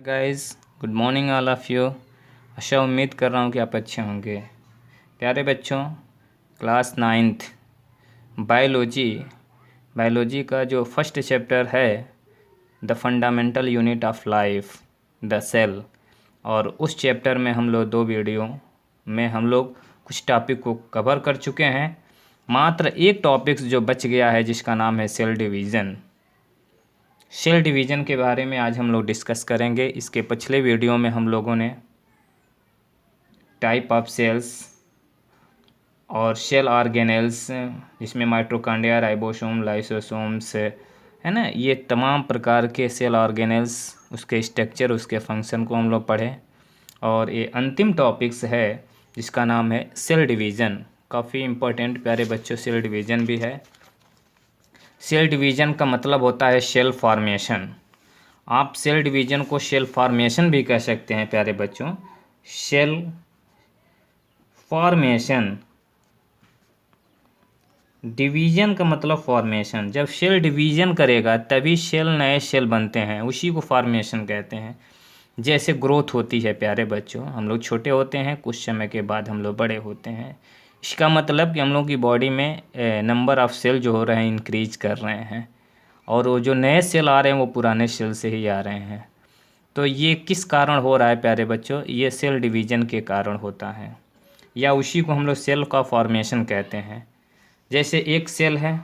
Guys, good morning all of you. आशा उम्मीद कर रहा हूँ कि आप अच्छे होंगे। प्यारे बच्चों, क्लास 9th बायोलॉजी का जो फर्स्ट चैप्टर है the fundamental unit of life the cell, और उस चैप्टर में हम लोग 2 वीडियो में हम लोग कुछ टॉपिक को कवर कर चुके हैं। मात्र एक टॉपिक्स जो बच गया है जिसका नाम है सेल डिवीज़न। सेल डिवीज़न के बारे में आज हम लोग डिस्कस करेंगे। इसके पिछले वीडियो में हम लोगों ने टाइप ऑफ सेल्स और सेल ऑर्गेनेल्स, जिसमें माइटोकॉन्ड्रिया, राइबोसोम, लाइसोसोम्स है ना, ये तमाम प्रकार के सेल ऑर्गेनेल्स, उसके स्ट्रक्चर, उसके फंक्शन को हम लोग पढ़े। और ये अंतिम टॉपिक्स है जिसका नाम है सेल डिवीज़न। काफ़ी इम्पोर्टेंट प्यारे बच्चों सेल डिवीज़न भी है। सेल डिवीज़न का मतलब होता है सेल फॉर्मेशन। आप सेल डिवीज़न को सेल फॉर्मेशन भी कह सकते हैं प्यारे बच्चों। सेल फॉर्मेशन, डिवीज़न का मतलब फॉर्मेशन। जब सेल डिवीज़न करेगा तभी सेल नए सेल बनते हैं, उसी को फॉर्मेशन कहते हैं। जैसे ग्रोथ होती है प्यारे बच्चों, हम लोग छोटे होते हैं, कुछ समय के बाद हम लोग बड़े होते हैं। इसका मतलब कि हम लोग की बॉडी में नंबर ऑफ़ सेल जो हो रहे हैं इंक्रीज कर रहे हैं, और वो जो नए सेल आ रहे हैं वो पुराने सेल से ही आ रहे हैं। तो ये किस कारण हो रहा है प्यारे बच्चों? ये सेल डिवीज़न के कारण होता है, या उसी को हम लोग सेल का फॉर्मेशन कहते हैं। जैसे एक सेल है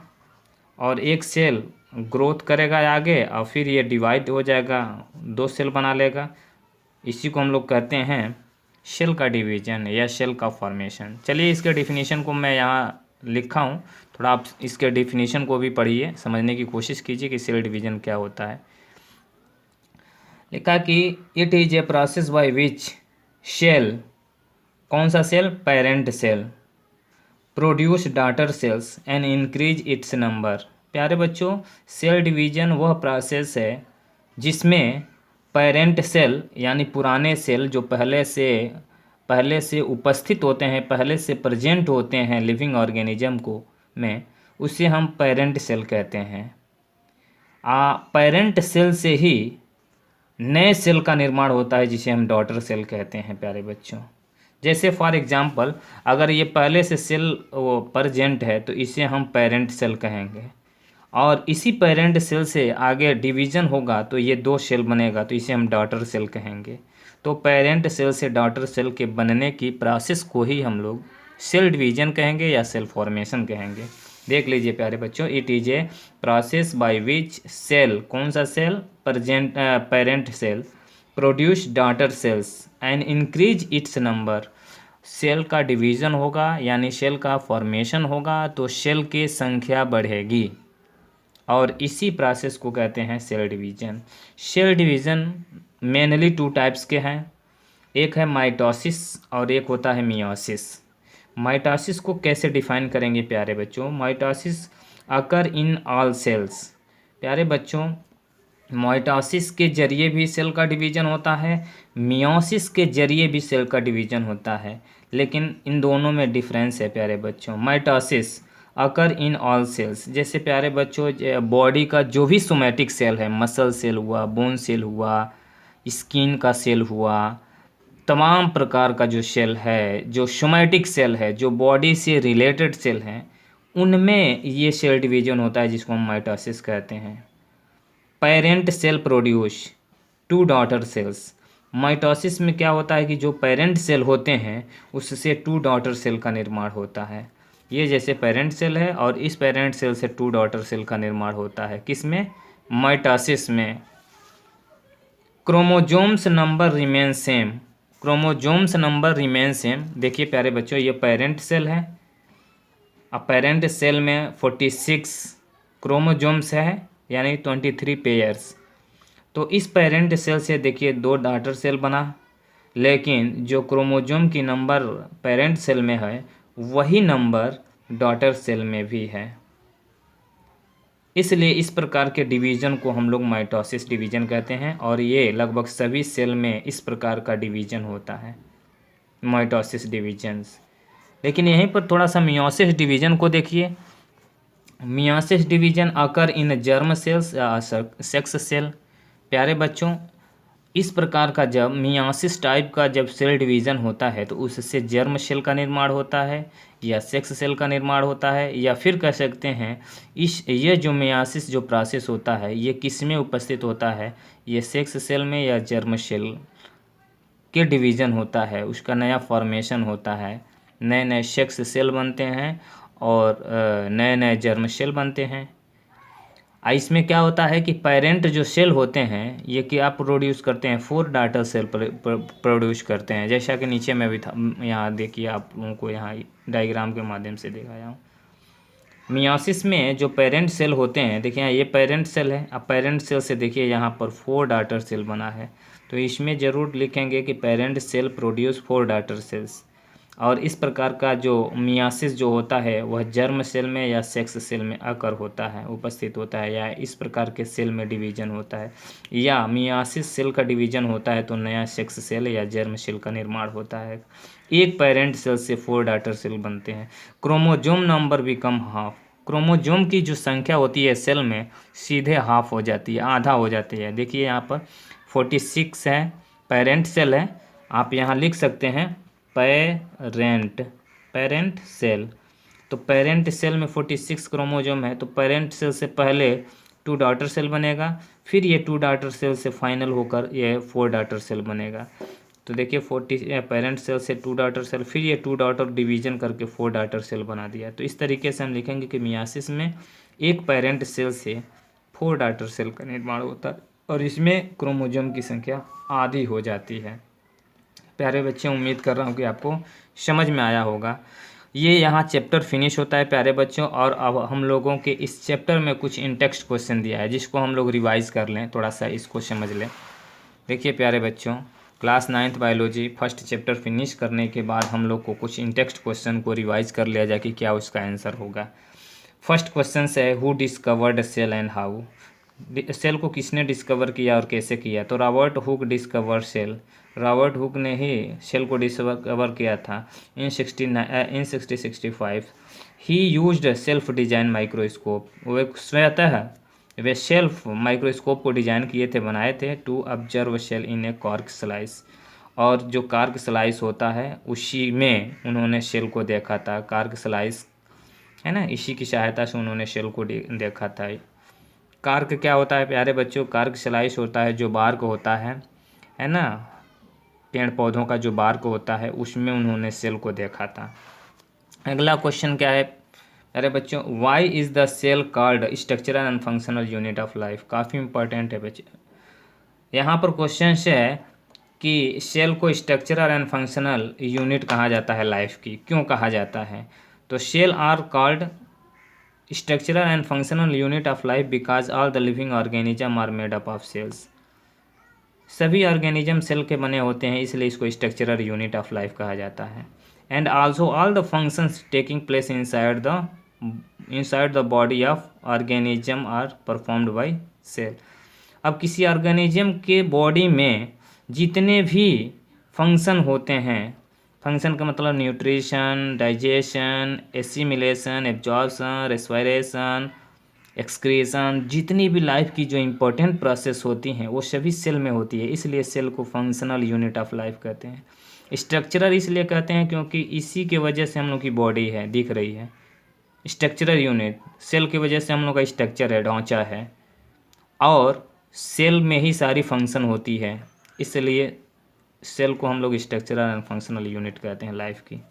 और एक सेल ग्रोथ करेगा आगे, और फिर ये डिवाइड हो जाएगा, 2 सेल बना लेगा। इसी को हम लोग कहते हैं सेल का डिवीज़न या सेल का फॉर्मेशन। चलिए इसके डिफिनीशन को मैं यहाँ लिखा हूँ, थोड़ा आप इसके डिफिनीशन को भी पढ़िए, समझने की कोशिश कीजिए कि सेल डिवीज़न क्या होता है। लिखा कि it is a process by which cell, कौन सा cell? Parent cell produce daughter cells and increase its number. प्यारे बच्चों, सेल डिवीज़न वह प्रोसेस है जिसमें पेरेंट सेल यानी पुराने सेल जो पहले से उपस्थित होते हैं, पहले से प्रेजेंट होते हैं लिविंग ऑर्गेनिज्म को में, उसे हम पेरेंट सेल कहते हैं। पेरेंट सेल से ही नए सेल का निर्माण होता है जिसे हम डॉटर सेल कहते हैं प्यारे बच्चों। जैसे फॉर एग्जांपल, अगर ये पहले से सेल वो प्रेजेंट है तो इसे हम पेरेंट सेल कहेंगे, और इसी पेरेंट सेल से आगे डिवीज़न होगा तो ये 2 सेल बनेगा तो इसे हम डॉटर सेल कहेंगे। तो पेरेंट सेल से डॉटर सेल के बनने की प्रोसेस को ही हम लोग सेल डिवीज़न कहेंगे या सेल फॉर्मेशन कहेंगे। देख लीजिए प्यारे बच्चों, it is a process by which cell, कौन सा cell? Parent cell produce daughter cells and increase its number. Cell का डिवीज़न होगा यानी सेल का फॉर्मेशन होगा तो सेल की संख्या बढ़ेगी, और इसी प्रोसेस को कहते हैं cell division. Cell division mainly 2 types के हैं, एक है माइटोसिस और एक होता है मियोसिस। माइटोसिस को कैसे डिफाइन करेंगे प्यारे बच्चों? Mitosis occur in all cells. प्यारे बच्चों, माइटोसिस के जरिए भी सेल का डिवीज़न होता है, मियोसिस के जरिए भी सेल का डिवीज़न होता है, लेकिन इन दोनों में डिफरेंस है प्यारे बच्चों। Mitosis occur in all cells, जैसे प्यारे बच्चों बॉडी का जो भी सोमैटिक सेल है, मसल सेल हुआ, बोन सेल हुआ, स्किन का सेल हुआ, तमाम प्रकार का जो सेल है, जो सोमैटिक सेल है, जो बॉडी से रिलेटेड सेल हैं, उनमें ये सेल डिवीज़न होता है जिसको हम माइटोसिस कहते हैं। Parent cell produce 2 daughter cells. Mitosis में क्या होता है कि जो पेरेंट सेल होते हैं उससे 2 डॉटर सेल का निर्माण होता है। ये जैसे पेरेंट सेल है और इस पेरेंट सेल से 2 डॉटर सेल का निर्माण होता है। किसमें? माइटोसिस में। Chromosomes number remain same, chromosomes number remain same. देखिए प्यारे बच्चों, ये पेरेंट सेल है, अब पेरेंट सेल में 46 क्रोमोजोम्स है यानी 23 पेयर्स। तो इस पेरेंट सेल से देखिए 2 डॉटर सेल बना, लेकिन जो क्रोमोजोम की नंबर पेरेंट सेल में है वही नंबर डॉटर सेल में भी है। इसलिए इस प्रकार के डिवीज़न को हम लोग माइटोसिस डिवीज़न कहते हैं, और ये लगभग सभी सेल में इस प्रकार का डिवीज़न होता है, माइटोसिस डिवीजन्स। लेकिन यहीं पर थोड़ा सा मियोसिस डिवीज़न को देखिए। मियोसिस डिवीज़न अकर इन जर्म सेल्स या सेक्स सेल। प्यारे बच्चों, इस प्रकार का जब मियासिस टाइप का जब सेल डिवीज़न होता है तो उससे जर्म सेल का निर्माण होता है या सेक्स सेल का निर्माण होता है, या फिर कह सकते हैं ये जो मियासिस जो प्रोसेस होता है ये किस में उपस्थित होता है, ये सेक्स सेल में या जर्म सेल के डिवीज़न होता है, उसका नया फॉर्मेशन होता है, नए नए सेक्स सेल बनते हैं और नए नए जर्म सेल बनते हैं। इसमें क्या होता है कि पेरेंट जो सेल होते हैं ये क्या प्रोड्यूस करते हैं, 4 डॉटर सेल प्रोड्यूस करते हैं, जैसा कि नीचे में भी था, यहाँ देखिए आप लोगों को यहाँ डायग्राम के माध्यम से दिखाया हूँ। मियोसिस में जो पेरेंट सेल होते हैं, देखिए यहाँ ये पेरेंट सेल है, अब पेरेंट सेल से देखिए यहाँ पर 4 डॉटर सेल बना है, तो इसमें ज़रूर लिखेंगे कि parent cell produce 4 daughter cells. और इस प्रकार का जो मियासिस जो होता है वह जर्म सेल में या सेक्स सेल में आकर होता है, उपस्थित होता है, या इस प्रकार के सेल में डिवीजन होता है, या मियासिस सेल का डिवीजन होता है तो नया सेक्स सेल या जर्म सेल का निर्माण होता है। एक पेरेंट सेल से 4 डॉटर सेल बनते हैं। Chromosome number become half, chromosome की जो संख्या होती है सेल में सीधे हाफ हो जाती है, आधा हो जाती है। देखिए यहाँ पर 46 है, पेरेंट सेल है, आप यहाँ लिख सकते हैं पेरेंट सेल। तो पेरेंट सेल में 46 क्रोमोजोम है, तो पेरेंट सेल से पहले 2 डॉटर सेल बनेगा, फिर ये 2 डॉटर सेल से फाइनल होकर ये 4 डॉटर सेल बनेगा। तो देखिए 40 पेरेंट सेल से 2 डॉटर सेल, फिर ये 2 डॉटर डिवीजन करके 4 डॉटर सेल बना दिया। तो इस तरीके से हम लिखेंगे कि मियासिस में एक पेरेंट सेल से 4 डॉटर सेल का निर्माण होता है और इसमें क्रोमोजोम की संख्या आधी हो जाती है। प्यारे बच्चे, उम्मीद कर रहा हूँ कि आपको समझ में आया होगा। ये यहाँ चैप्टर फिनिश होता है प्यारे बच्चों, और अब हम लोगों के इस चैप्टर में कुछ इन टेक्स्ट क्वेश्चन दिया है जिसको हम लोग रिवाइज़ कर लें, थोड़ा सा इसको समझ लें। देखिए प्यारे बच्चों, class 9th biology first chapter finish करने के बाद हम लोग को कुछ इन टेक्स्ट क्वेश्चन को रिवाइज कर लिया जाए कि क्या उसका आंसर होगा। फर्स्ट क्वेश्चन है who discovered cell and how, cell को किसने डिस्कवर किया और कैसे किया। तो Robert Hooke discover cell, Robert Hooke ने ही सेल को डिस्कवर किया था in 1665। He used self designed microscope, वो एक स्वतः वे सेल्फ माइक्रोस्कोप को डिजाइन किए थे, बनाए थे, to observe cell in a cork slice, और जो कार्क स्लाइस होता है उसी में उन्होंने सेल को देखा था। कार्क स्लाइस है ना, इसी की सहायता से उन्होंने सेल को देखा था। कार्क क्या होता है प्यारे बच्चों, कार्क स्लाइस होता है जो बार्क होता है ना, पेड़ पौधों का जो बार्क होता है उसमें उन्होंने सेल को देखा था। अगला क्वेश्चन क्या है अरे बच्चों, why is the cell called structural and functional unit of life. काफ़ी इंपॉर्टेंट है बच्चे, यहाँ पर क्वेश्चन है कि सेल को स्ट्रक्चरल एंड फंक्शनल यूनिट कहा जाता है लाइफ की, क्यों कहा जाता है। तो cell are called structural and functional unit of life because all the living organism are made up of cells. सभी ऑर्गेनिज्म सेल के बने होते हैं, इसलिए इसको स्ट्रक्चरल यूनिट ऑफ लाइफ कहा जाता है। And also all the functions taking place inside the body of organism are performed by cell। अब किसी ऑर्गेनिज्म के बॉडी में जितने भी फंक्शन होते हैं, फंक्शन का मतलब nutrition, digestion, assimilation, absorption, respiration, excretion, जितनी भी लाइफ की जो इम्पोर्टेंट प्रोसेस होती हैं वो सभी सेल में होती है, इसलिए सेल को फंक्शनल यूनिट ऑफ लाइफ कहते हैं। स्ट्रक्चरल इसलिए कहते हैं क्योंकि इसी के वजह से हम लोग की बॉडी है दिख रही है। स्ट्रक्चरल यूनिट सेल की वजह से हम लोग का स्ट्रक्चर है, ढांचा है, और सेल में ही सारी फंक्शन होती है, इसलिए सेल को हम लोग स्ट्रक्चरल एंड फंक्शनल यूनिट कहते हैं लाइफ की।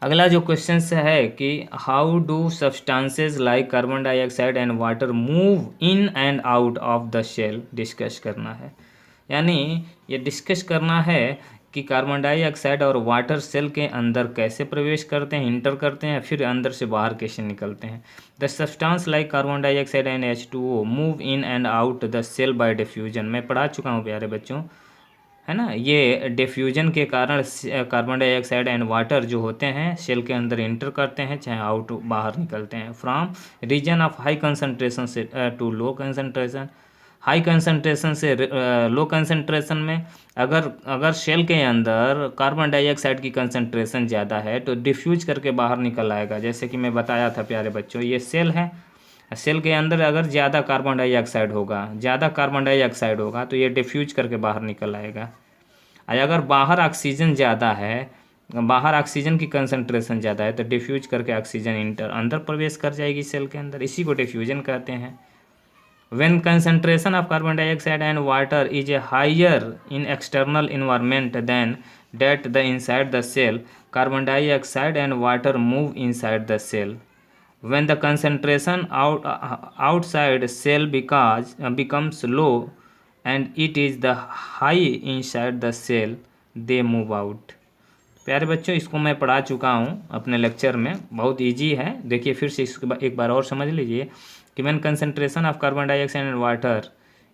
अगला जो क्वेश्चन है कि how do substances like carbon dioxide and water move in and out of the cell, discuss करना है। यानी ये डिस्कस करना है कि कार्बन डाइऑक्साइड और वाटर सेल के अंदर कैसे प्रवेश करते हैं, इंटर करते हैं, फिर अंदर से बाहर कैसे निकलते हैं। The substance like carbon dioxide and H2O move in and out the cell by diffusion. मैं पढ़ा चुका हूँ प्यारे बच्चों, है ना, ये डिफ्यूजन के कारण कार्बन डाइऑक्साइड एंड वाटर जो होते हैं सेल के अंदर इंटर करते हैं, चाहे आउट बाहर निकलते हैं। From region of high concentration से to low concentration, high concentration से लो कंसनट्रेशन में अगर सेल के अंदर कार्बन डाइऑक्साइड की कंसनट्रेशन ज़्यादा है तो डिफ्यूज करके बाहर निकल आएगा। जैसे कि मैं बताया था प्यारे बच्चों, ये सेल है, सेल के अंदर अगर ज़्यादा कार्बन डाइऑक्साइड होगा तो ये डिफ्यूज करके बाहर निकल आएगा। और अगर बाहर ऑक्सीजन ज़्यादा है, बाहर ऑक्सीजन की कंसंट्रेशन ज़्यादा है तो डिफ्यूज करके ऑक्सीजन अंदर प्रवेश कर जाएगी सेल के अंदर, इसी को डिफ्यूजन कहते हैं। When concentration of carbon dioxide and water is higher in external environment than that the inside the cell, carbon dioxide and water move inside the cell. When the concentration outside cell becomes low and it is the high inside the cell, they move out. प्यारे बच्चों, इसको मैं पढ़ा चुका हूँ अपने lecture में, बहुत इजी है। देखिए फिर से इसको एक बार और समझ लीजिए कि when concentration of carbon dioxide and water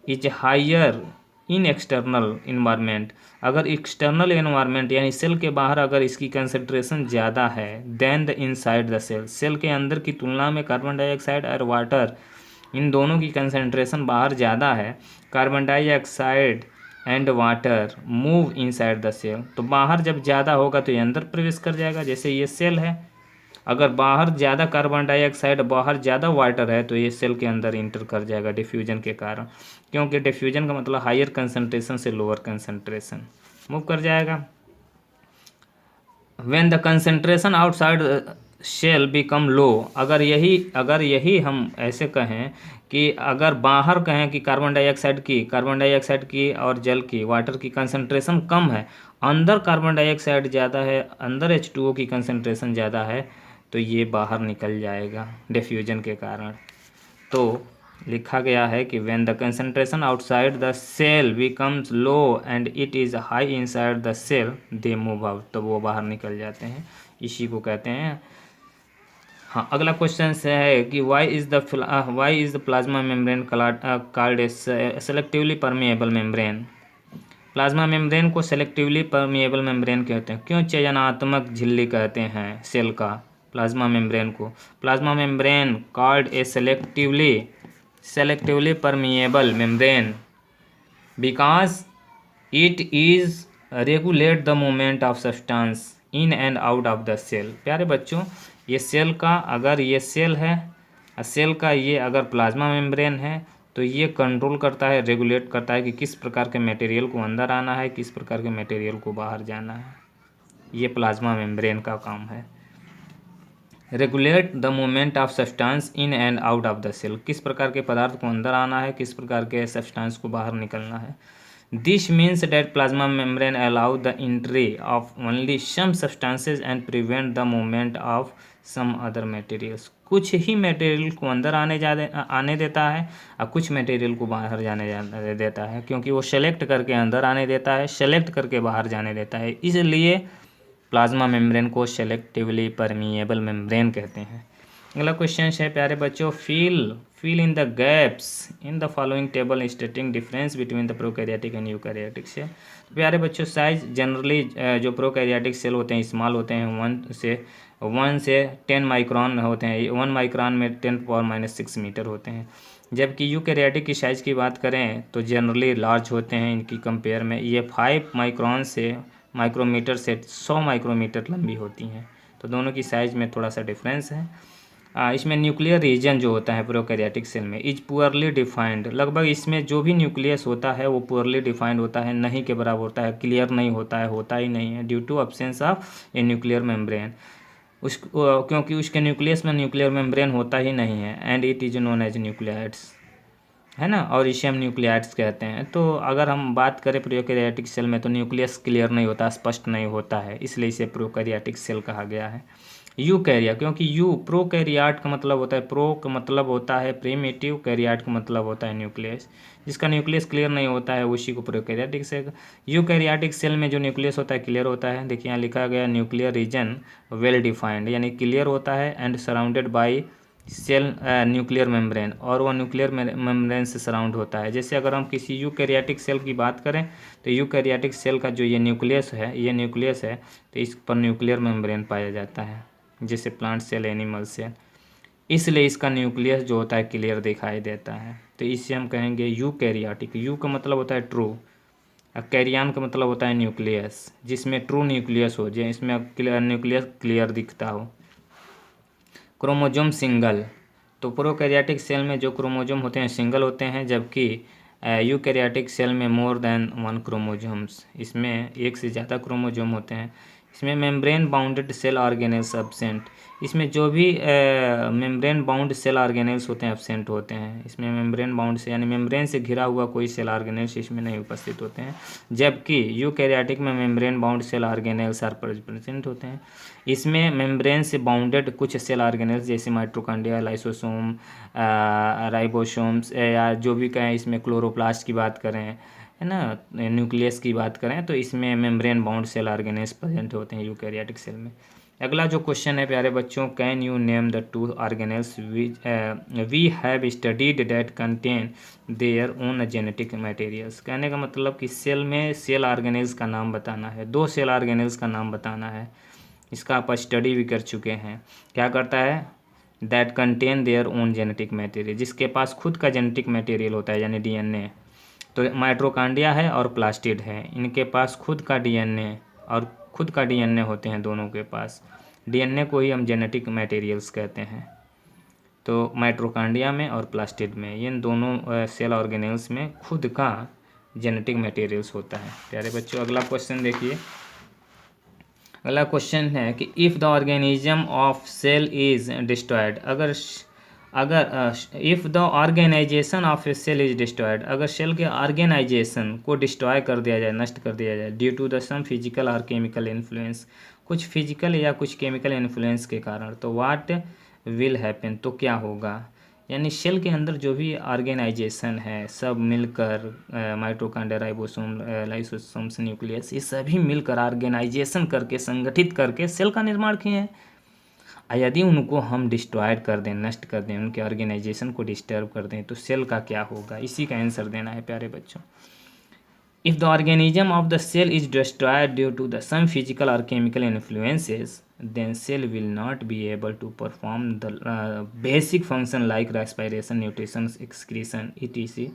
is higher in external environment, अगर एक्सटर्नल इन्वायरमेंट यानी सेल के बाहर अगर इसकी कंसंट्रेशन ज़्यादा है then the inside the cell, cell के अंदर की तुलना में कार्बन डाइऑक्साइड और वाटर इन दोनों की कंसंट्रेशन बाहर ज़्यादा है, carbon dioxide and water move inside the cell, तो बाहर जब ज़्यादा होगा तो ये अंदर प्रवेश कर जाएगा। जैसे ये सेल है, अगर बाहर ज़्यादा कार्बन डाइऑक्साइड बाहर ज़्यादा वाटर है तो ये सेल के अंदर इंटर कर जाएगा डिफ्यूजन के कारण, क्योंकि डिफ्यूजन का मतलब हायर कंसंट्रेशन से लोअर कंसंट्रेशन मूव कर जाएगा। When the concentration outside cell become low, अगर यही हम ऐसे कहें कि अगर बाहर कहें कि कार्बन डाइऑक्साइड की और जल की वाटर की कंसंट्रेशन कम है, अंदर कार्बन डाइऑक्साइड ज़्यादा है, अंदर H2O की कंसंट्रेशन ज़्यादा है, तो ये बाहर निकल जाएगा डिफ्यूजन के कारण। तो लिखा गया है कि when the concentration outside the cell becomes low and it is high inside the cell, they move out, तो वो बाहर निकल जाते हैं, इसी को कहते हैं। हाँ, अगला क्वेश्चन है कि why is the plasma membrane called a selectively permeable membrane. Plasma membrane को सेलेक्टिवली परमिएबल मेम्ब्रेन कहते हैं। क्यों चयनात्मक झिल्ली कहते हैं सेल का प्लाज्मा मेम्ब्रेन को? Plasma membrane called a selectively permeable membrane because it is regulate the movement of substance in and out of the cell. प्यारे बच्चों, ये सेल का अगर ये सेल है, सेल का ये अगर प्लाज्मा मेम्ब्रेन है तो ये कंट्रोल करता है, रेगुलेट करता है कि किस प्रकार के मटेरियल को अंदर आना है, किस प्रकार के मटेरियल को बाहर जाना है। ये प्लाज्मा मेम्ब्रेन का काम है। Regulate the movement of substance in and out of the cell, किस प्रकार के पदार्थ को अंदर आना है, किस प्रकार के सब्सटेंस को बाहर निकलना है। This means that plasma membrane allow the entry of only some substances and prevent the movement of some other materials. कुछ ही मटेरियल को अंदर आने देता है और कुछ मटेरियल को बाहर जाने देता है, क्योंकि वो सेलेक्ट करके अंदर आने देता है, सेलेक्ट करके बाहर जाने देता है, इसलिए प्लाज्मा मेम्ब्रेन को सेलेक्टिवली परमिएबल मेम्ब्रेन कहते हैं। अगला क्वेश्चन है प्यारे बच्चों, fill in the gaps in the following table stating difference between the prokaryotic and eukaryotic cell। प्यारे बच्चों, साइज जनरली जो प्रोकैरियोटिक सेल होते हैं स्मॉल होते हैं, 1 से 10 माइक्रोन होते हैं, 1 माइक्रोन में 10⁻⁻6 मीटर होते हैं। जबकि यूकैरियोटिक की साइज़ की बात करें तो जनरली लार्ज होते हैं इनकी कंपेयर में, ये 5 माइक्रोमीटर से 100 माइक्रोमीटर लंबी होती हैं। तो दोनों की साइज़ में थोड़ा सा डिफरेंस है। इसमें न्यूक्लियर रीजन जो होता है प्रोकैरियोटिक सेल में इज पुअरली डिफाइंड, लगभग इसमें जो भी न्यूक्लियस होता है वो पुअरली डिफाइंड होता है, नहीं के बराबर होता है, क्लियर नहीं होता है, होता ही नहीं है, due to absence of a nuclear membrane, क्योंकि उसके न्यूक्लियस में न्यूक्लियर मेम्ब्रेन होता ही नहीं है। And it is known as nucleoids, है ना, और इसे हम न्यूक्लियाइड्स कहते हैं। तो अगर हम बात करें प्रोकैरियोटिक सेल में तो न्यूक्लियस क्लियर नहीं होता, स्पष्ट नहीं होता है, इसलिए इसे प्रोकैरियोटिक सेल कहा गया है। यूकैरिया, क्योंकि प्रोकैरियोट का मतलब होता है, प्रो का मतलब होता है प्रिमिटिव, कैरियोट का मतलब होता है न्यूक्लियस, जिसका न्यूक्लियस क्लियर नहीं होता है उसी को प्रोकैरियोटिक सेल। यूकैरियोटिक सेल में जो न्यूक्लियस होता है क्लियर होता है। देखिए यहाँ लिखा गया न्यूक्लियर रीजन वेल डिफाइंड, यानी क्लियर होता है and surrounded by cell nuclear membrane, और वह न्यूक्लियर मेम्ब्रेन से सराउंड होता है। जैसे अगर हम किसी यूकैरियोटिक सेल की बात करें तो यूकैरियोटिक सेल का जो ये न्यूक्लियस है तो इस पर न्यूक्लियर मेम्ब्रेन पाया जाता है, जैसे प्लांट सेल, एनिमल सेल, इसलिए इसका न्यूक्लियस जो होता है क्लियर दिखाई देता है। तो इससे हम कहेंगे यूकैरियोटिक। यू का मतलब होता है ट्रू, और कैरियन का मतलब होता है न्यूक्लियस, जिसमें ट्रू न्यूक्लियस हो, जिसमें न्यूक्लियस क्लियर दिखता हो। क्रोमोजोम सिंगल, तो प्रोकैरियोटिक सेल में जो क्रोमोजोम होते हैं सिंगल होते हैं, जबकि यूकैरियोटिक सेल में मोर देन 1 क्रोमोजोम्स, इसमें एक से ज़्यादा क्रोमोजोम होते हैं। इसमें membrane bounded cell organelles absent, इसमें जो भी मेम्ब्रेन बाउंड सेल ऑर्गेनेल्स होते हैं एब्सेंट होते हैं। इसमें मेम्ब्रेन बाउंड से यानी मेम्ब्रेन से घिरा हुआ कोई सेल ऑर्गेनेल्स इसमें नहीं उपस्थित होते हैं, जबकि यूकैरियोटिक में membrane bound cell organelles are present होते हैं। इसमें मेम्ब्रेन से बाउंडेड कुछ सेल ऑर्गेनेल्स जैसे माइटोकॉन्ड्रिया, लाइसोसोम, राइबोसोम्स या जो भी कहें, इसमें क्लोरोप्लास्ट की बात करें, है ना, न्यूक्लियस की बात करें, तो इसमें membrane bound cell organelles present होते हैं यूकैरियोटिक सेल में। अगला जो क्वेश्चन है प्यारे बच्चों, can you name the 2 organelles we have studied that contain their own genetic materials. कहने का मतलब कि सेल में सेल ऑर्गेनेल्स का नाम बताना है, 2 सेल ऑर्गेनेल्स का नाम बताना है। इसका आप स्टडी भी कर चुके हैं। क्या करता है, that contain their own genetic material, जिसके पास खुद का जेनेटिक मटेरियल होता है यानी डीएनए। तो माइटोकॉन्ड्रिया है और प्लास्टिड है, इनके पास खुद का डीएनए और खुद का डीएनए होते हैं दोनों के पास। डीएनए को ही हम जेनेटिक मटेरियल्स कहते हैं। तो माइटोकॉन्ड्रिया में और प्लास्टिड में, इन दोनों सेल ऑर्गेनेल्स में खुद का जेनेटिक मटेरियल्स होता है। प्यारे बच्चों, अगला क्वेश्चन देखिए। अगला क्वेश्चन है कि if the organism of cell is destroyed, अगर if the organization of a cell is destroyed, अगर सेल के ऑर्गेनाइजेशन को डिस्ट्रॉय कर दिया जाए, नष्ट कर दिया जाए, due to the some physical और केमिकल इन्फ्लुएंस, कुछ फिजिकल या कुछ केमिकल इन्फ्लुएंस के कारण, तो व्हाट विल हैपन, तो क्या होगा। यानी सेल के अंदर जो भी ऑर्गेनाइजेशन है सब मिलकर, माइटोकॉन्ड्रिया, राइबोसोम, लाइसोसोम्स, न्यूक्लियस, ये सभी मिलकर ऑर्गेनाइजेशन करके, संगठित करके सेल का निर्माण किए हैं। यदि उनको हम डिस्ट्रॉयड कर दें, नष्ट कर दें, उनके ऑर्गेनाइजेशन को डिस्टर्ब कर दें, तो सेल का क्या होगा, इसी का आंसर देना है प्यारे बच्चों। If the organism of the cell is destroyed due to the some physical और chemical influences, then cell will not be able to perform the basic function like respiration, nutrition, excretion, etc.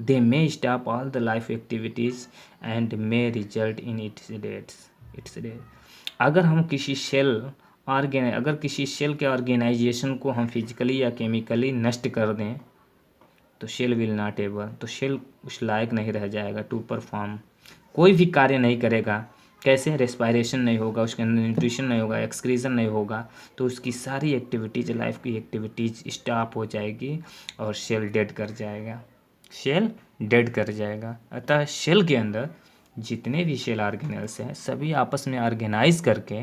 They may stop all the life activities and may result in its death. अगर किसी cell के organization को हम physically या chemically नष्ट कर दें, तो सेल विल नॉट एबल, तो सेल उस लायक नहीं रह जाएगा टू परफॉर्म, कोई भी कार्य नहीं करेगा। कैसे, रेस्पायरेशन नहीं होगा, उसके अंदर न्यूट्रिशन नहीं होगा, एक्सक्रीजन नहीं होगा, तो उसकी सारी एक्टिविटीज़, लाइफ की एक्टिविटीज़ स्टॉप हो जाएगी और सेल डेड कर जाएगा, सेल डेड कर जाएगा। अतः सेल के अंदर जितने भी सेल ऑर्गेनेल्स हैं सभी आपस में ऑर्गेनाइज करके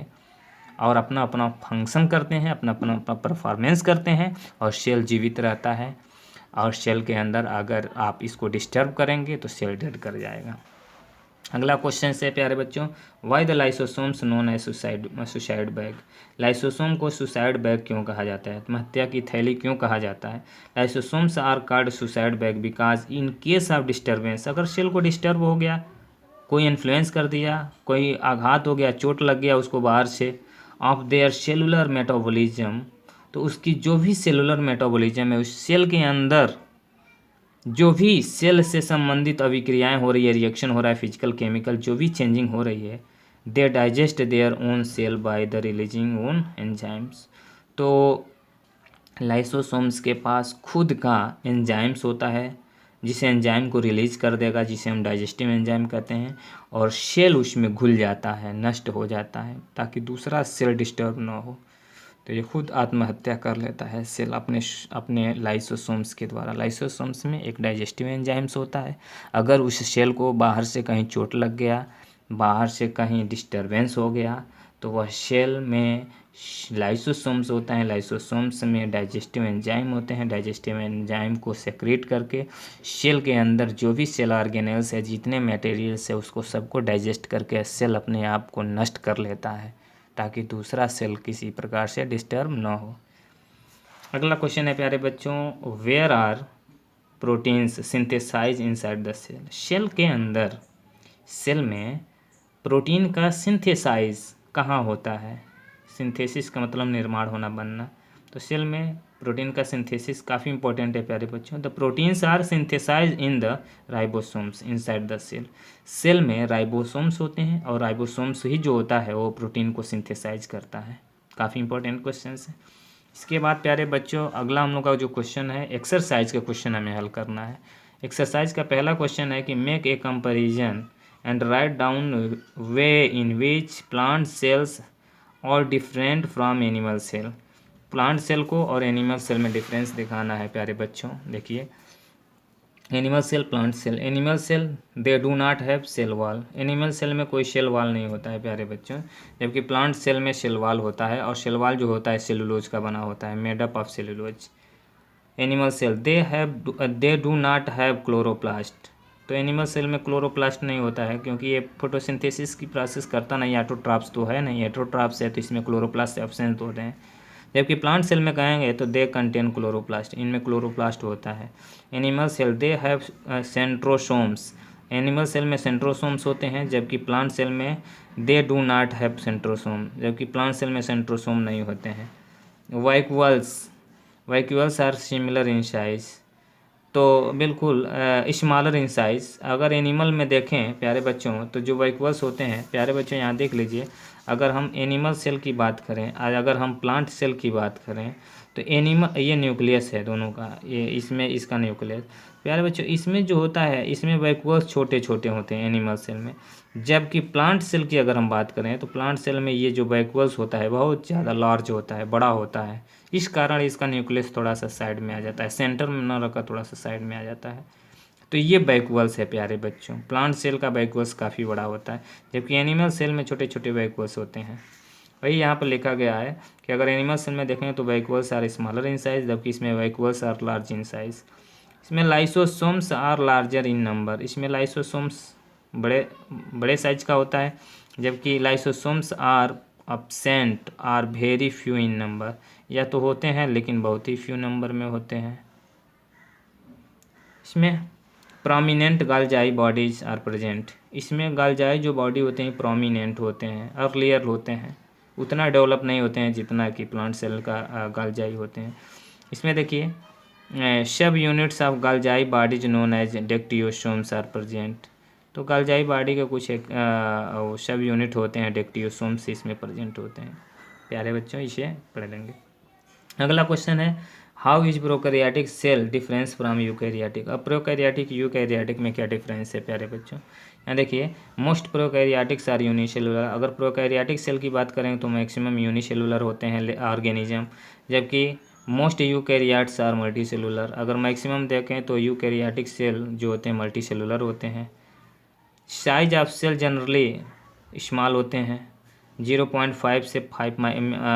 और अपना अपना फंक्शन करते हैं, अपना अपना परफॉर्मेंस करते हैं, और सेल जीवित रहता है। और सेल के अंदर अगर आप इसको डिस्टर्ब करेंगे तो सेल डेड कर जाएगा। अगला क्वेश्चन से प्यारे बच्चों, why the lysosomes known as suicide bag. Lysosome को सुसाइड बैग क्यों कहा जाता है, आत्महत्या की थैली क्यों कहा जाता है। Lysosomes are called suicide bag because in case of disturbance, अगर सेल को डिस्टर्ब हो गया, कोई इन्फ्लुएंस कर दिया, कोई आघात हो गया, चोट लग गया उसको बाहर से, ऑफ देयर सेलुलर मेटाबॉलिज्म, तो उसकी जो भी सेलुलर मेटाबॉलिज्म है, उस सेल के अंदर जो भी सेल से संबंधित अभिक्रियाएं हो रही है, रिएक्शन हो रहा है, फिजिकल केमिकल जो भी चेंजिंग हो रही है, they digest their own cell by the releasing own enzymes. तो लाइसोसोम्स के पास खुद का एंजाइम्स होता है, जिसे एंजाइम को रिलीज कर देगा, जिसे हम डाइजेस्टिव एंजाइम कहते हैं, और सेल उसमें घुल जाता है, नष्ट हो जाता है, ताकि दूसरा सेल डिस्टर्ब ना हो। तो ये खुद आत्महत्या कर लेता है सेल अपने लाइसोसोम्स के द्वारा। लाइसोसोम्स में एक डाइजेस्टिव एंजाइम्स होता है, अगर उस सेल को बाहर से कहीं चोट लग गया, बाहर से कहीं डिस्टरबेंस हो गया, तो वह सेल में लाइसोसोम्स होता है, लाइसोसोम्स में डाइजेस्टिव एंजाइम होते हैं, डाइजेस्टिव एंजाइम को सेक्रेट करके सेल के अंदर जो भी सेल ऑर्गेनेल्स है, जितने मटेरियल्स है, उसको सबको डाइजेस्ट करके सेल अपने आप को नष्ट कर लेता है, ताकि दूसरा सेल किसी प्रकार से डिस्टर्ब ना हो। अगला क्वेश्चन है प्यारे बच्चों, where are proteins synthesize inside the cell. Cell के अंदर, सेल में प्रोटीन का सिंथेसाइज कहाँ होता है। सिंथेसिस का मतलब निर्माण होना, बनना। तो सेल में प्रोटीन का सिंथेसिस काफ़ी इंपॉर्टेंट है प्यारे बच्चों। The proteins are synthesize in the ribosomes inside the cell. Cell में राइबोसोम्स होते हैं, और राइबोसोम्स ही जो होता है वो प्रोटीन को सिंथेसाइज करता है। काफ़ी इंपॉर्टेंट क्वेश्चन है। इसके बाद प्यारे बच्चों अगला हम लोग का जो क्वेश्चन है एक्सरसाइज का क्वेश्चन हमें हल करना है। एक्सरसाइज का पहला क्वेश्चन है कि make a comparison and write down way in which plant cells और different from animal cell. Plant cell को और एनिमल सेल में डिफरेंस दिखाना है प्यारे बच्चों। देखिए animal cell, plant cell. Animal cell they do not have cell wall. Animal cell में कोई सेल वॉल नहीं होता है प्यारे बच्चों, जबकि प्लांट सेल में सेल वॉल होता है और सेल वॉल जो होता है सेलुलोज का बना होता है, made up of cellulose. Animal cell they do not have chloroplast. तो एनिमल सेल में क्लोरोप्लास्ट नहीं होता है क्योंकि ये फोटोसिंथेसिस की प्रोसेस करता नहीं, ऑटोट्रॉप्स तो है नहीं, ऑटोट्रॉप्स है तो इसमें क्लोरोप्लास्ट एब्सेंट होते हैं। जबकि प्लांट सेल में कहेंगे तो दे कंटेन क्लोरोप्लास्ट, इनमें क्लोरोप्लास्ट होता है। Animal cell they have centrosomes. Animal cell में सेंट्रोसोम्स होते हैं, जबकि प्लांट सेल में they do not have centrosome, जबकि प्लांट सेल में सेंट्रोसोम नहीं होते हैं। Vacuoles are similar in size. तो बिल्कुल स्मॉलर इन साइज। अगर एनिमल में देखें प्यारे बच्चों तो जो वाइक्यूल्स होते हैं प्यारे बच्चों यहाँ देख लीजिए, अगर हम एनिमल सेल की बात करें और अगर हम प्लांट सेल की बात करें तो एनिमल ये न्यूक्लियस है दोनों का, ये इसमें इसका न्यूक्लियस प्यारे बच्चों इसमें जो होता है इसमें वैक्यूल्स छोटे छोटे होते हैं एनिमल सेल में। जबकि प्लांट सेल की अगर हम बात करें तो प्लांट सेल में ये जो वैक्यूल्स होता है बहुत ज़्यादा लार्ज होता है, बड़ा होता है। इस कारण इसका न्यूक्लियस थोड़ा सा साइड में आ जाता है, सेंटर में न रखा थोड़ा सा साइड में आ जाता है। तो ये वैक्यूल्स है प्यारे बच्चों। प्लांट सेल का वैक्यूल्स काफ़ी बड़ा होता है, जबकि एनिमल सेल में छोटे छोटे वैक्यूल्स होते हैं। वही यहाँ पर लिखा गया है कि अगर एनिमल सेल में देखें तो vacuoles are smaller in size, जबकि इसमें vacuoles are large in size. इसमें lysosomes are larger in number. इसमें लाइसोसोम्स बड़े साइज का होता है, जबकि lysosomes are absent are very few in number. या तो होते हैं लेकिन बहुत ही फ्यू नंबर में होते हैं। इसमें प्रोमिनेंट गालजाई बॉडीज आर प्रेजेंट। इसमें गालजाई जो बॉडी होते हैं प्रोमिनेंट होते हैं, अर्लियर होते हैं, उतना डेवलप नहीं होते हैं जितना कि प्लांट सेल का गालजाई होते हैं। इसमें देखिए subunits of Golgi bodies known as dictyosomes are present. तो गालजाई बॉडी के कुछ एक सब यूनिट होते हैं, डेक्टियोसोम्स इसमें प्रेजेंट होते हैं। प्यारे बच्चों इसे पढ़ लेंगे। अगला क्वेश्चन है how is prokaryotic cell difference from eukaryotic. अब प्रोकैरियोटिक यूकैरियोटिक में क्या डिफरेंस है प्यारे बच्चों। यहाँ देखिए मोस्ट प्रोकैरियोटिक्स आर यूनिसेलुलर। अगर प्रोकैरियोटिक सेल की बात करें तो मैक्सिमम यूनिसेलुलर होते हैं ऑर्गेनिज्म, जबकि मोस्ट यूकैरियोट्स आर मल्टीसेलुलर। अगर मैक्सिमम देखें तो यूकैरियोटिक सेल जो होते हैं मल्टीसेलुलर होते हैं। Size of cell generally small होते हैं, 0.5 से 5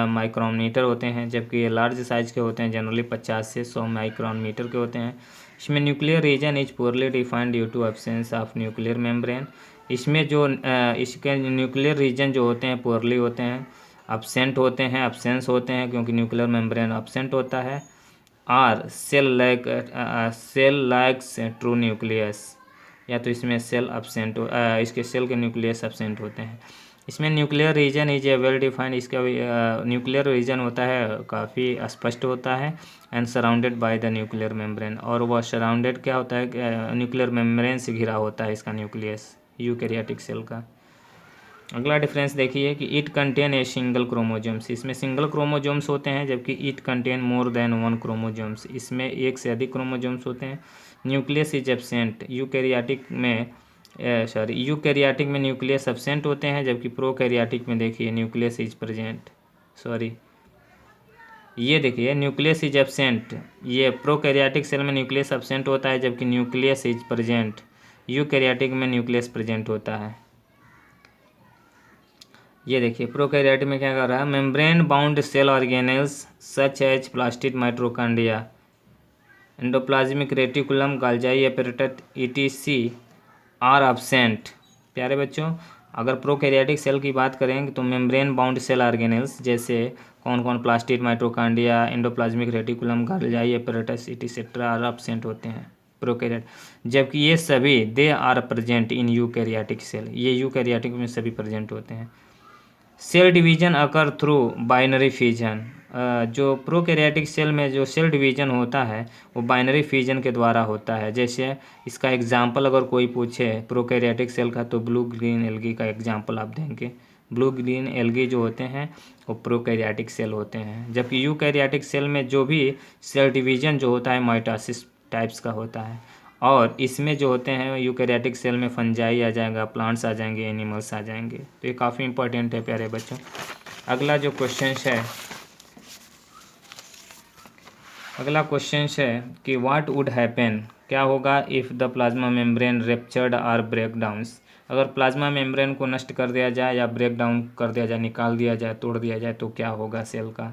माइक्रोमीटर होते हैं, जबकि ये लार्ज साइज के होते हैं, जनरली 50 से 100 माइक्रोमीटर के होते हैं। इसमें nuclear region is poorly defined due to absence of nuclear membrane. इसमें जो इसके न्यूक्लियर रीजन जो होते हैं पुअरली होते हैं, एब्सेंट होते हैं, एब्सेंस होते हैं क्योंकि न्यूक्लियर मेम्ब्रेन एब्सेंट होता है। Are cell likes true nucleus. या तो इसमें सेल एब्सेंट इसके सेल के न्यूक्लियस एब्सेंट होते हैं। इसमें nuclear region is a well defined. इसका न्यूक्लियर रीजन होता है काफ़ी स्पष्ट होता है and surrounded by the nuclear membrane. और वह सराउंडेड क्या होता है न्यूक्लियर मेम्ब्रेन से घिरा होता है इसका न्यूक्लियस यूकैरियोटिक सेल का। अगला डिफरेंस देखिए कि it contain a single chromosomes. इसमें सिंगल क्रोमोजोम्स होते हैं, जबकि it contain more than 1 chromosomes. इसमें एक से अधिक क्रोमोजोम्स होते हैं। Nucleus is absent. यूकैरियोटिक में न्यूक्लियस एब्सेंट होते हैं, जबकि प्रोकैरियोटिक में देखिए न्यूक्लियस इज प्रेजेंट। ये देखिए न्यूक्लियस इज एब्सेंट, ये प्रोकैरियोटिक सेल में न्यूक्लियस एब्सेंट होता है, जबकि न्यूक्लियस इज प्रेजेंट यूकैरियोटिक में न्यूक्लियस प्रेजेंट होता है। ये देखिए प्रोकैरियोटिक में क्या कर रहा है, membrane bound cell organelles such as plastid mitochondria, endoplasmic reticulum, Golgi apparatus etc are absent. प्यारे बच्चों अगर प्रोकैरियोटिक सेल की बात करेंगे तो मेम्ब्रेन बाउंड सेल ऑर्गेनेल्स जैसे कौन कौन, plastid mitochondria, endoplasmic reticulum, Golgi apparatus etcetera are absent होते हैं प्रोकैरियोट, जबकि ये सभी they are present in eukaryotic cell. ये यूकैरियोटिक में सभी प्रेजेंट होते हैं। Cell division occur through binary fission. जो प्रोकैरियोटिक सेल में जो सेल डिवीजन होता है वो बाइनरी फिजन के द्वारा होता है। जैसे इसका एग्जांपल अगर कोई पूछे प्रोकैरियोटिक सेल का तो ब्लू ग्रीन एल्गी का एग्जांपल आप देंगे। ब्लू ग्रीन एल्गी जो होते हैं वो प्रोकैरियोटिक सेल होते हैं, जबकि यूकैरियोटिक सेल में जो भी सेल डिवीजन जो होता है माइटोसिस टाइप्स का होता है, और इसमें जो होते हैं यूकैरियोटिक सेल में फंजाई आ जाएगा, प्लांट्स आ जाएंगे, एनिमल्स आ जाएंगे। तो ये काफ़ी इंपॉर्टेंट है प्यारे बच्चों। अगला जो क्वेश्चन है, अगला क्वेश्चन है कि व्हाट वुड हैपन, क्या होगा इफ़ द प्लाज्मा मेम्ब्रेन रेप्चर्ड और ब्रेक डाउन्स, अगर प्लाज्मा मेम्ब्रेन को नष्ट कर दिया जाए या ब्रेक डाउन कर दिया जाए, निकाल दिया जाए, तोड़ दिया जाए, तो क्या होगा सेल का।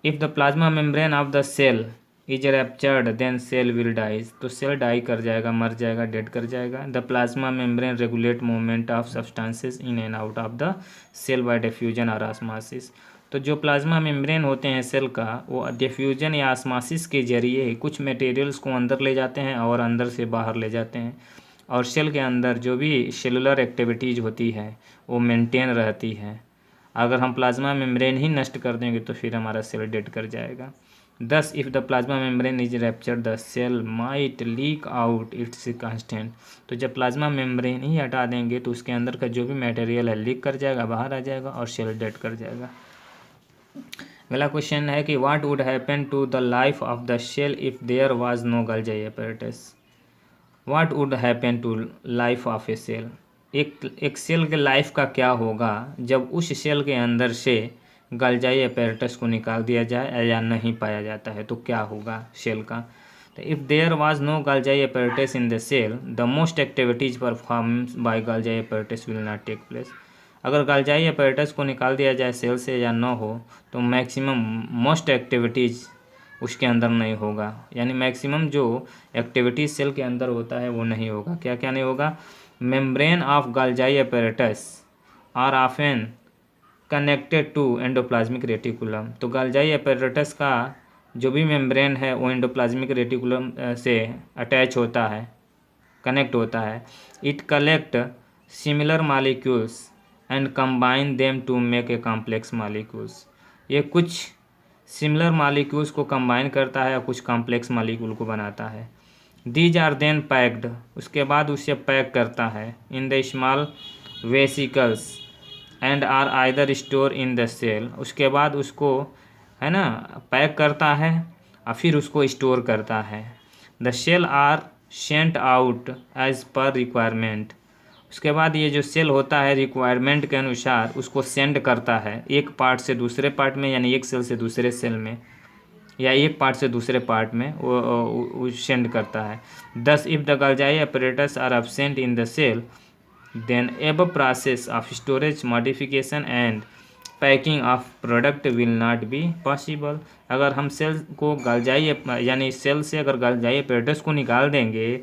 If the plasma membrane of the cell is ruptured then cell will dies, तो सेल डाई कर जाएगा, मर जाएगा, डेड कर जाएगा। The plasma membrane regulate movement of substances in and out of the cell by diffusion और osmosis, तो जो प्लाज्मा मेम्ब्रेन होते हैं सेल का, वो डिफ्यूजन या ऑस्मोसिस के जरिए कुछ मटेरियल्स को अंदर ले जाते हैं और अंदर से बाहर ले जाते हैं, और सेल के अंदर जो भी सेलुलर एक्टिविटीज़ होती है वो मेंटेन रहती है। अगर हम प्लाज्मा मेम्ब्रेन ही नष्ट कर देंगे तो फिर हमारा सेल डेड कर जाएगा। Thus if the plasma membrane is ruptured the cell might leak out its constant, तो जब प्लाज्मा मेम्ब्रेन ही हटा देंगे तो उसके अंदर का जो भी मटेरियल है लीक कर जाएगा, बाहर आ जाएगा और सेल डेड कर जाएगा। अगला क्वेश्चन है कि what would happen to the life of the cell if there was no Golgi apparatus, what would happen to life of a cell, एक सेल के लाइफ का क्या होगा जब उस सेल के अंदर से गोल्गी एपैरेटस को निकाल दिया जाए या नहीं पाया जाता है, तो क्या होगा सेल का। तो if there was no Golgi apparatus in the cell the most activities performs by Golgi apparatus will not take place, अगर गोल्गी एपैरेटस को निकाल दिया जाए सेल से या न हो तो मैक्सिमम मोस्ट एक्टिविटीज़ उसके अंदर नहीं होगा, यानी मैक्सिमम जो एक्टिविटीज़ सेल के अंदर होता है वो नहीं होगा। क्या क्या नहीं होगा, membrane of Golgi apparatus are often connected to endoplasmic reticulum, तो गोल्गी एपैरेटस का जो भी मेम्ब्रेन है वो एंडोप्लाज्मिक रेटिकुलम से अटैच होता है, कनेक्ट होता है। It collect similar molecules and combine them to make a complex molecules, ये कुछ सिमिलर मॉलिक्यूल्स को कंबाइन करता है और कुछ कॉम्प्लेक्स मॉलिक्यूल को बनाता है। दीज आर देन पैक्ड, उसके बाद उसे पैक करता है in the small vesicles and are either store in the cell, उसके बाद उसको है ना पैक करता है और फिर उसको स्टोर करता है। The cell are sent out as per requirement, उसके बाद ये जो सेल होता है रिक्वायरमेंट के अनुसार उसको सेंड करता है एक पार्ट से दूसरे पार्ट में, यानी एक सेल से दूसरे सेल में या एक पार्ट से दूसरे पार्ट में वो सेंड करता है। Thus if the Golgi apparatus are absent in the cell then above process of storage modification and packing of product will not be possible, अगर हम सेल को गोल्गी यानी सेल से अगर गोल्गी एपैरेटस को निकाल देंगे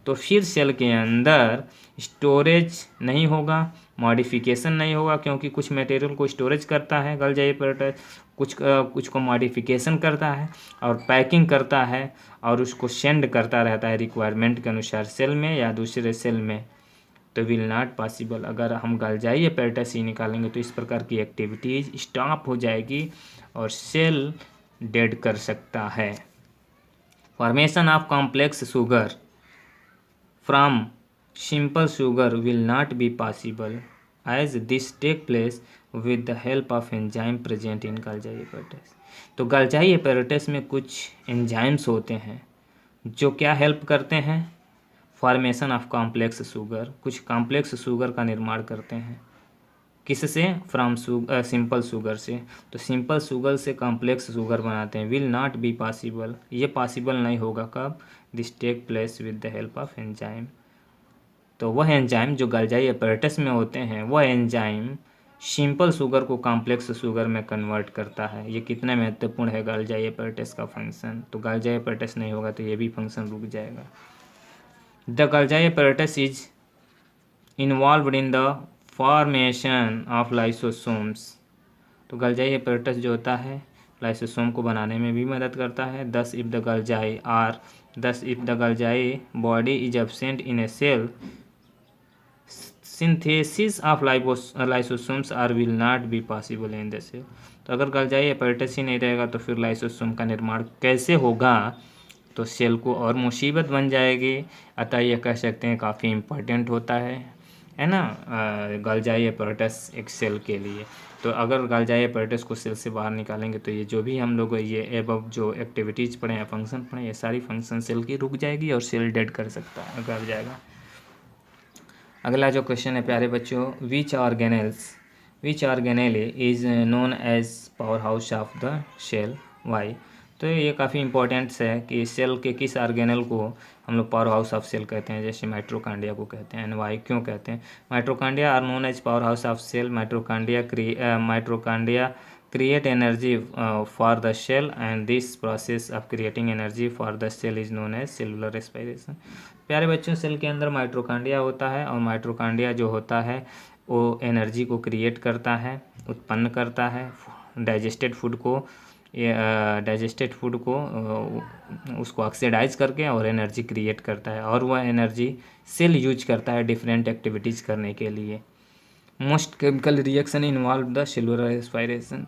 तो फिर सेल के अंदर स्टोरेज नहीं होगा, मॉडिफिकेशन नहीं होगा, क्योंकि कुछ मटेरियल को स्टोरेज करता है गोल्गी एपैरेटस, कुछ को मॉडिफिकेशन करता है और पैकिंग करता है और उसको सेंड करता रहता है रिक्वायरमेंट के अनुसार सेल में या दूसरे सेल में, तो विल नॉट पॉसिबल, अगर हम गोल्गी एपैरेटस ही निकालेंगे तो इस प्रकार की एक्टिविटीज़ स्टॉप हो जाएगी और सेल डेड कर सकता है। Formation of complex sugar from simple sugar will not be possible as this take place with the help of enzyme present in Golgi apparatus, तो गोल्गी एपैरेटस में कुछ एंजाइम्स होते हैं जो क्या हेल्प करते हैं, फॉर्मेशन ऑफ कॉम्प्लेक्स शुगर, कुछ कॉम्प्लेक्स शुगर का निर्माण करते हैं, किससे, फ्रॉम सिंपल शुगर से, तो सिंपल शुगर से कॉम्प्लेक्स शुगर बनाते हैं। विल नॉट बी पॉसिबल, ये पॉसिबल नहीं होगा कब, this take place with the help of enzyme, तो वह एंजाइम जो गोल्गी एपैरेटस में होते हैं वह एंजाइम सिंपल शुगर को कॉम्प्लेक्स शुगर में कन्वर्ट करता है। ये कितना महत्वपूर्ण है गोल्गी एपैरेटस का फंक्शन, तो गोल्गी एपैरेटस नहीं होगा तो ये भी फंक्शन रुक जाएगा। The Golgi apparatus is involved in the formation of lysosomes, तो गोल्गी एपैरेटस जो होता है लाइसोसोम को बनाने में भी मदद करता है। Thus if the Golgi body is absent in a cell synthesis of lysosomes are will not be possible in the cell, तो अगर गोल्गी एपैरेटस ही नहीं रहेगा तो फिर लाइसोसोम का निर्माण कैसे होगा, तो सेल को और मुसीबत बन जाएगी। अतः यह कह सकते हैं काफ़ी इम्पोर्टेंट होता है है ना, गाल्जाई एपरेटस एक सेल के लिए। तो अगर गाल्जाई एपरेटस को सेल से बाहर निकालेंगे तो ये जो भी हम लोग ये एबव जो एक्टिविटीज़ पढ़े हैं, फंक्शन पढ़े, ये सारी फंक्शन सेल की रुक जाएगी और सेल डेड कर जाएगा। अगला जो क्वेश्चन है प्यारे बच्चों, which organelle is known as power house of the cell, why. तो ये काफ़ी इंपॉर्टेंट है कि सेल के किस ऑर्गेनेल को हम लोग पावर हाउस ऑफ सेल कहते हैं, जैसे माइट्रोकांडिया को कहते हैं। एंड वाई क्यों कहते हैं? Mitochondria are known as power house of cell. Mitochondria create energy for the cell, and this process of creating energy for the cell is known as cellular respiration। प्यारे बच्चों, cell के अंदर mitochondria होता है और माइट्रोकांडिया जो होता है वो एनर्जी को क्रिएट करता है, उत्पन्न करता है, डाइजेस्टेड फूड को उसको ऑक्सीडाइज करके और एनर्जी क्रिएट करता है, और वह एनर्जी सेल यूज करता है डिफरेंट एक्टिविटीज़ करने के लिए। Most chemical reaction involve the cellular respiration.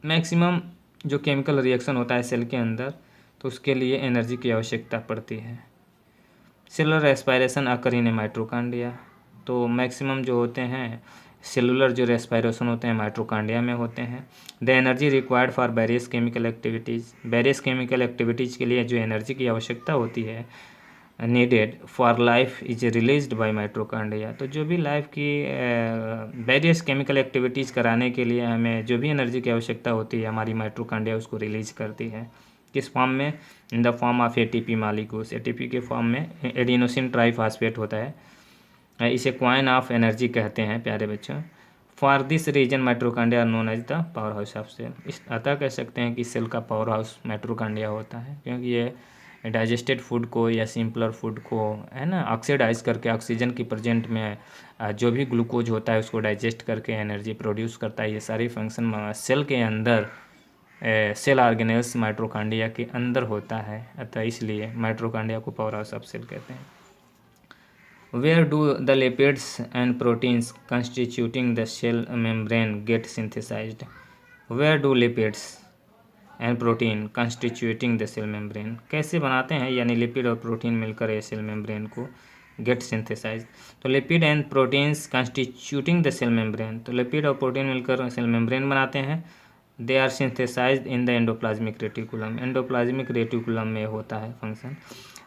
Maximum जो केमिकल रिएक्शन होता है सेल के अंदर, तो उसके लिए एनर्जी की आवश्यकता पड़ती है। सेलुलर रेस्पिरेशन अकर इन माइट्रोकांडिया। तो मैक्सिमम जो होते हैं सेलुलर जो रेस्पिरेशन होते हैं माइट्रोकांडिया में होते हैं। The energy required for various chemical activities के लिए जो एनर्जी की आवश्यकता होती है needed for life is released by mitochondria. तो जो भी लाइफ की वेरियस केमिकल एक्टिविटीज़ कराने के लिए हमें जो भी एनर्जी की आवश्यकता होती है, हमारी माइट्रोकांडिया उसको रिलीज करती है। किस फॉर्म में? In the form of ATP molecules. ATP के फॉर्म में एडिनोसिन ट्राइफॉस्फेट होता है, इसे क्वाइन ऑफ एनर्जी कहते हैं प्यारे बच्चों। For this reason mitochondria known as the power house of cell. इस अतः कह सकते हैं कि सेल का पावर हाउस माइट्रोकांडिया होता है, क्योंकि ये डाइजेस्टेड फूड को या सिंपलर फूड को, है ना, ऑक्सीडाइज करके ऑक्सीजन की प्रेजेंट में जो भी ग्लूकोज होता है उसको डाइजेस्ट करके एनर्जी प्रोड्यूस करता है। ये सारी फंक्शन सेल के अंदर सेल ऑर्गेनेल्स माइट्रोकांडिया के अंदर होता है, अतः इसलिए माइट्रोकांडिया को पावर हाउस ऑफ सेल कहते हैं। Where do the lipids and proteins constituting the cell membrane get synthesized? Where do lipids and protein constituting the cell membrane, कैसे बनाते हैं, यानी लिपिड और प्रोटीन मिलकर ये सेल मेम्ब्रेन को गेट सिंथेसाइज। तो lipid and proteins constituting the cell membrane, तो लिपिड और प्रोटीन मिलकर सेल मेम्ब्रेन बनाते हैं। They are synthesized in the endoplasmic reticulum. Endoplasmic reticulum में होता है फंक्शन।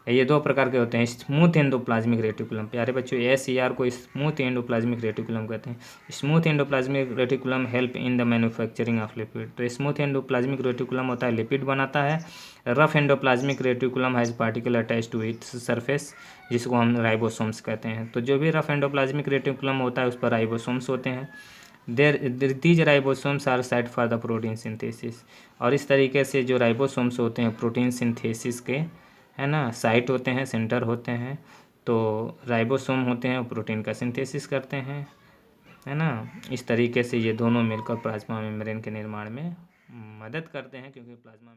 ये दो प्रकार के होते हैं, स्मूथ एंडोप्लाज्मिक रेटिकुलम। प्यारे बच्चों, SER को स्मूथ एंडोप्लाज्मिक रेटिकुलम कहते हैं। Smooth endoplasmic reticulum help in the manufacturing of lipid. तो स्मूथ एंडोप्लाज्मिक रेटिकुलम होता है लिपिड बनाता है। Rough endoplasmic reticulum has particle attach to its surface, जिसको हम राइबोसोम्स कहते हैं। तो जो भी रफ एंडोप्लाज्मिक रेटिकुलम होता है उस पर राइबोसोम्स होते हैं। These ribosomes are site for the protein synthesis. और इस तरीके से जो राइबोसोम्स होते हैं प्रोटीन सिंथेसिस के, है ना, साइट होते हैं, सेंटर होते हैं। तो राइबोसोम होते हैं, प्रोटीन का सिंथेसिस करते हैं, है ना। इस तरीके से ये दोनों मिलकर प्लाज्मा मेम्ब्रेन के निर्माण में मदद करते हैं, क्योंकि प्लाज्मा